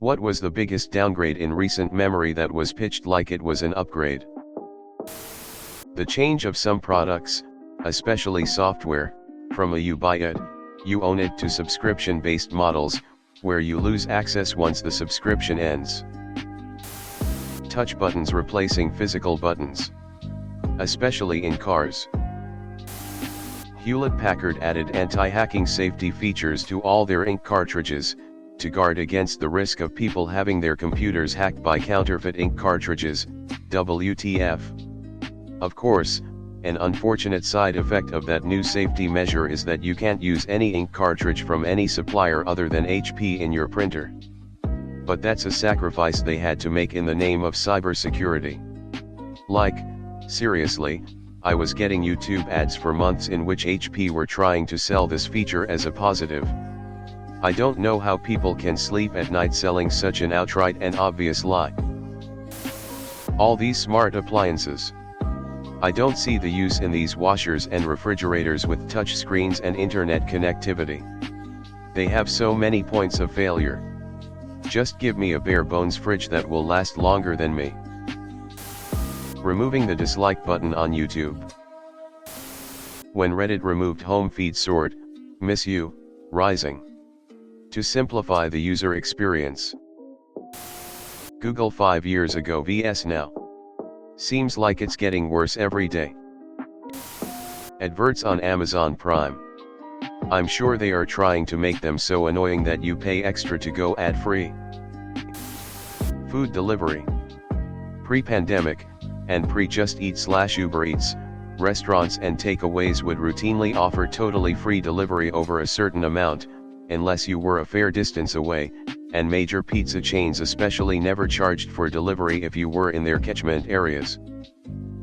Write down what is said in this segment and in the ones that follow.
What was the biggest downgrade in recent memory that was pitched like it was an upgrade? The change of some products, especially software, from a you buy it, you own it to subscription-based models, where you lose access once the subscription ends. Touch buttons replacing physical buttons, especially in cars. Hewlett-Packard added anti-hacking safety features to all their ink cartridges, to guard against the risk of people having their computers hacked by counterfeit ink cartridges. WTF. Of course, an unfortunate side effect of that new safety measure is that you can't use any ink cartridge from any supplier other than HP in your printer. But that's a sacrifice they had to make in the name of cybersecurity. Like, seriously, I was getting YouTube ads for months in which HP were trying to sell this feature as a positive. I don't know how people can sleep at night selling such an outright and obvious lie. All these smart appliances. I don't see the use in these washers and refrigerators with touch screens and internet connectivity. They have so many points of failure. Just give me a bare bones fridge that will last longer than me. Removing the dislike button on YouTube. When Reddit removed home feed sort, miss you, rising. To simplify the user experience. Google 5 years ago vs now. Seems like it's getting worse every day. Adverts on Amazon Prime. I'm sure they are trying to make them so annoying that you pay extra to go ad-free. Food delivery. Pre-pandemic, and pre-Just Eat/Uber Eats, restaurants and takeaways would routinely offer totally free delivery over a certain amount, unless you were a fair distance away, and major pizza chains especially never charged for delivery if you were in their catchment areas.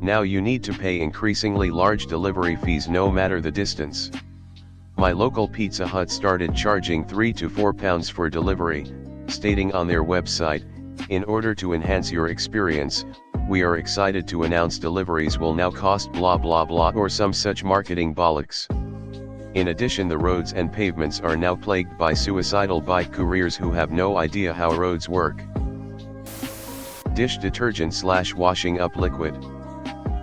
Now you need to pay increasingly large delivery fees no matter the distance. My local Pizza Hut started charging £3 to £4 for delivery, stating on their website, "In order to enhance your experience, we are excited to announce deliveries will now cost blah blah blah," or some such marketing bollocks. In addition, the roads and pavements are now plagued by suicidal bike couriers who have no idea how roads work. Dish detergent/washing up liquid.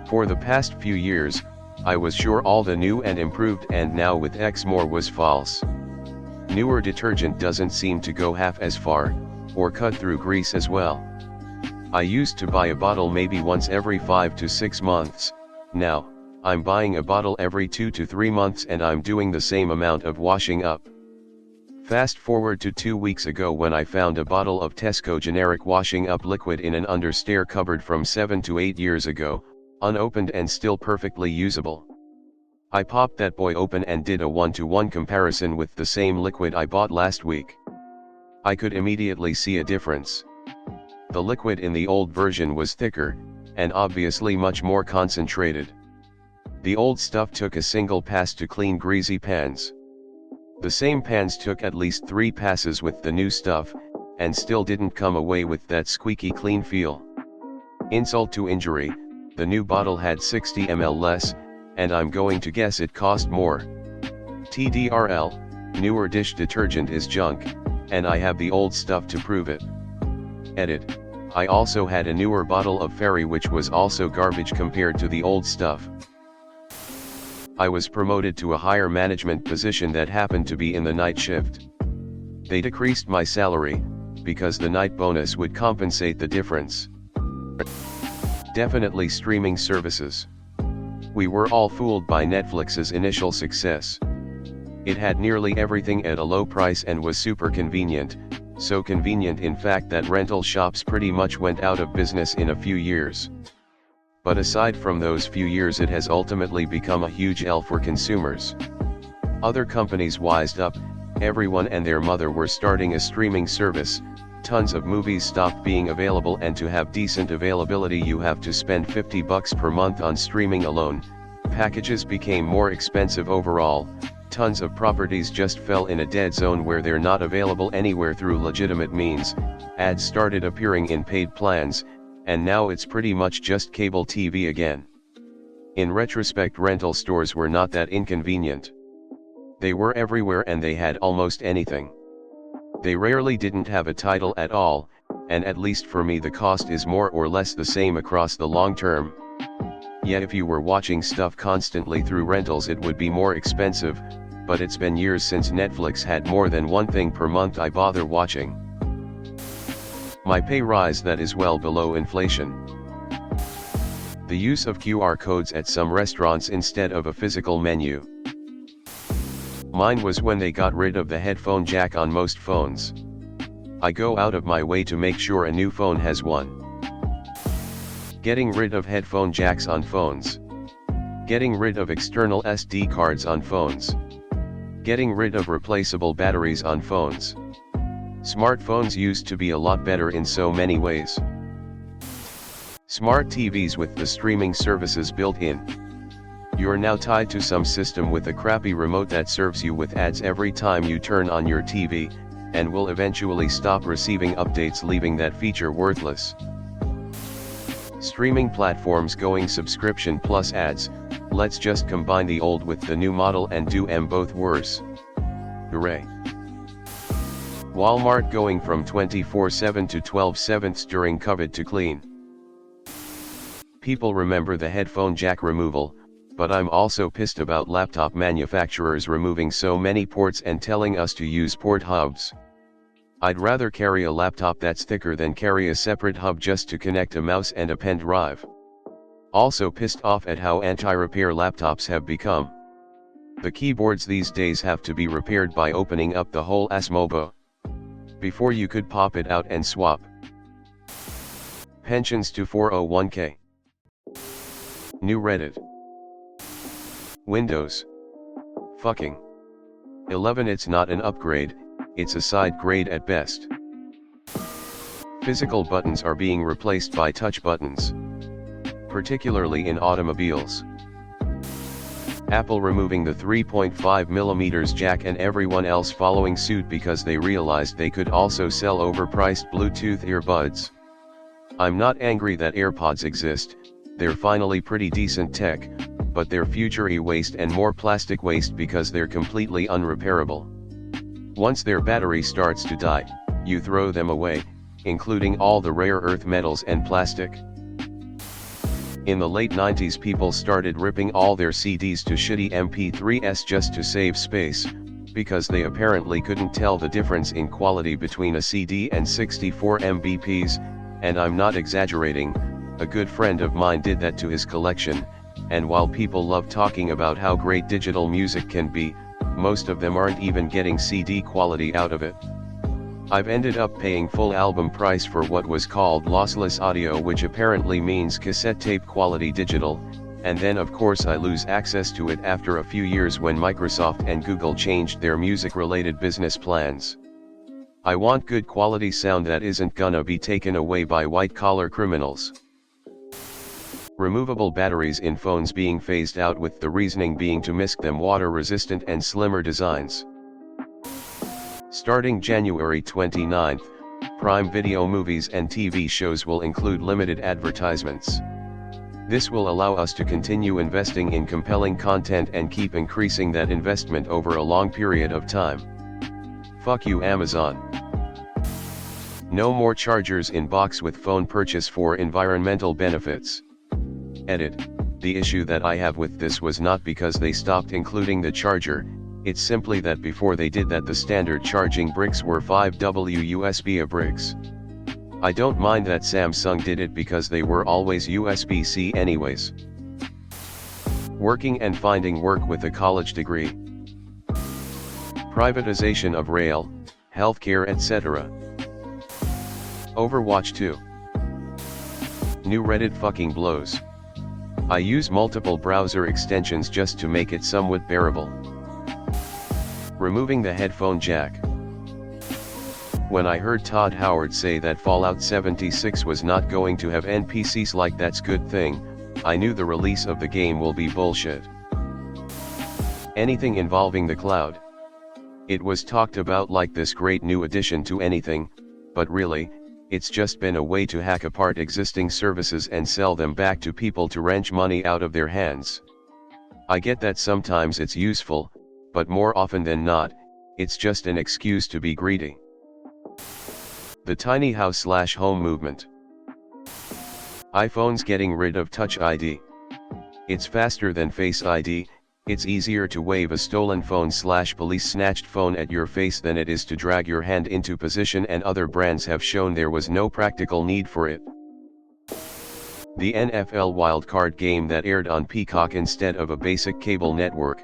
For the past few years, I was sure all the new and improved and now with X more was false. Newer detergent doesn't seem to go half as far, or cut through grease as well. I used to buy a bottle maybe once every 5 to 6 months, now, I'm buying a bottle every 2 to 3 months and I'm doing the same amount of washing up. Fast forward to 2 weeks ago when I found a bottle of Tesco generic washing up liquid in an understair cupboard from 7 to 8 years ago, unopened and still perfectly usable. I popped that boy open and did a 1-to-1 comparison with the same liquid I bought last week. I could immediately see a difference. The liquid in the old version was thicker, and obviously much more concentrated. The old stuff took a single pass to clean greasy pans. The same pans took at least 3 passes with the new stuff, and still didn't come away with that squeaky clean feel. Insult to injury, the new bottle had 60 ml less, and I'm going to guess it cost more. TDRL, newer dish detergent is junk, and I have the old stuff to prove it. Edit. I also had a newer bottle of Fairy which was also garbage compared to the old stuff. I was promoted to a higher management position that happened to be in the night shift. They decreased my salary, because the night bonus would compensate the difference. Definitely streaming services. We were all fooled by Netflix's initial success. It had nearly everything at a low price and was super convenient, so convenient in fact that rental shops pretty much went out of business in a few years. But aside from those few years, it has ultimately become a huge L for consumers. Other companies wised up, everyone and their mother were starting a streaming service, tons of movies stopped being available, and to have decent availability you have to spend $50 per month on streaming alone. Packages became more expensive overall, tons of properties just fell in a dead zone where they're not available anywhere through legitimate means, ads started appearing in paid plans, and now it's pretty much just cable TV again. In retrospect, rental stores were not that inconvenient. They were everywhere and they had almost anything. They rarely didn't have a title at all, and at least for me the cost is more or less the same across the long term. Yeah, if you were watching stuff constantly through rentals it would be more expensive, but it's been years since Netflix had more than one thing per month I bother watching. My pay rise that is well below inflation. The use of QR codes at some restaurants instead of a physical menu. Mine was when they got rid of the headphone jack on most phones. I go out of my way to make sure a new phone has one. Getting rid of headphone jacks on phones. Getting rid of external SD cards on phones. Getting rid of replaceable batteries on phones. Smartphones used to be a lot better in so many ways. Smart TVs with the streaming services built in. You're now tied to some system with a crappy remote that serves you with ads every time you turn on your TV, and will eventually stop receiving updates, leaving that feature worthless. Streaming platforms going subscription plus ads. Let's just combine the old with the new model and do them both worse. Hooray. Walmart going from 24/7 to 12/7 during COVID to clean. People remember the headphone jack removal, but I'm also pissed about laptop manufacturers removing so many ports and telling us to use port hubs. I'd rather carry a laptop that's thicker than carry a separate hub just to connect a mouse and a pen drive. Also pissed off at how anti-repair laptops have become. The keyboards these days have to be repaired by opening up the whole ASMOBA before you could pop it out and swap. Pensions to 401k. New Reddit. Windows. Fucking 11. It's not an upgrade, it's a side grade at best. Physical buttons are being replaced by touch buttons, particularly in automobiles. Apple removing the 3.5mm jack and everyone else following suit because they realized they could also sell overpriced Bluetooth earbuds. I'm not angry that AirPods exist, they're finally pretty decent tech, but they're future e-waste and more plastic waste because they're completely unrepairable. Once their battery starts to die, you throw them away, including all the rare earth metals and plastic. In the late 90s people started ripping all their CDs to shitty MP3s just to save space, because they apparently couldn't tell the difference in quality between a CD and 64 MBPs, and I'm not exaggerating. A good friend of mine did that to his collection, and while people love talking about how great digital music can be, most of them aren't even getting CD quality out of it. I've ended up paying full album price for what was called lossless audio, which apparently means cassette tape quality digital, and then of course I lose access to it after a few years when Microsoft and Google changed their music-related business plans. I want good quality sound that isn't gonna be taken away by white-collar criminals. Removable batteries in phones being phased out, with the reasoning being to make them water-resistant and slimmer designs. Starting January 29th, Prime Video movies and TV shows will include limited advertisements. This will allow us to continue investing in compelling content and keep increasing that investment over a long period of time. Fuck you, Amazon. No more chargers in box with phone purchase for environmental benefits. Edit. The issue that I have with this was not because they stopped including the charger, it's simply that before they did that the standard charging bricks were 5W USB-A bricks. I don't mind that Samsung did it because they were always USB-C anyways. Working and finding work with a college degree. Privatization of rail, healthcare, etc. Overwatch 2. New Reddit fucking blows. I use multiple browser extensions just to make it somewhat bearable. Removing the headphone jack. When I heard Todd Howard say that Fallout 76 was not going to have NPCs like that's good thing, I knew the release of the game will be bullshit. Anything involving the cloud. It was talked about like this great new addition to anything, but really, it's just been a way to hack apart existing services and sell them back to people to wrench money out of their hands. I get that sometimes it's useful, but more often than not, it's just an excuse to be greedy. The tiny house/home movement. iPhone's getting rid of Touch ID. It's faster than Face ID, it's easier to wave a stolen phone/police snatched phone at your face than it is to drag your hand into position, and other brands have shown there was no practical need for it. The NFL wildcard game that aired on Peacock instead of a basic cable network.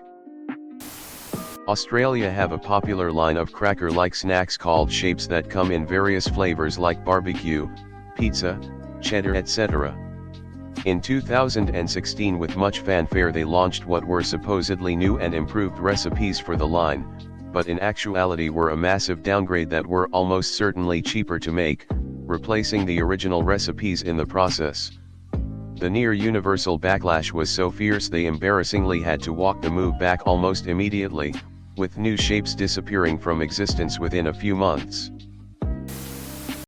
Australia have a popular line of cracker-like snacks called shapes that come in various flavors like barbecue, pizza, cheddar, etc. In 2016, with much fanfare, they launched what were supposedly new and improved recipes for the line, but in actuality were a massive downgrade that were almost certainly cheaper to make, replacing the original recipes in the process. The near-universal backlash was so fierce they embarrassingly had to walk the move back almost immediately, with new shapes disappearing from existence within a few months.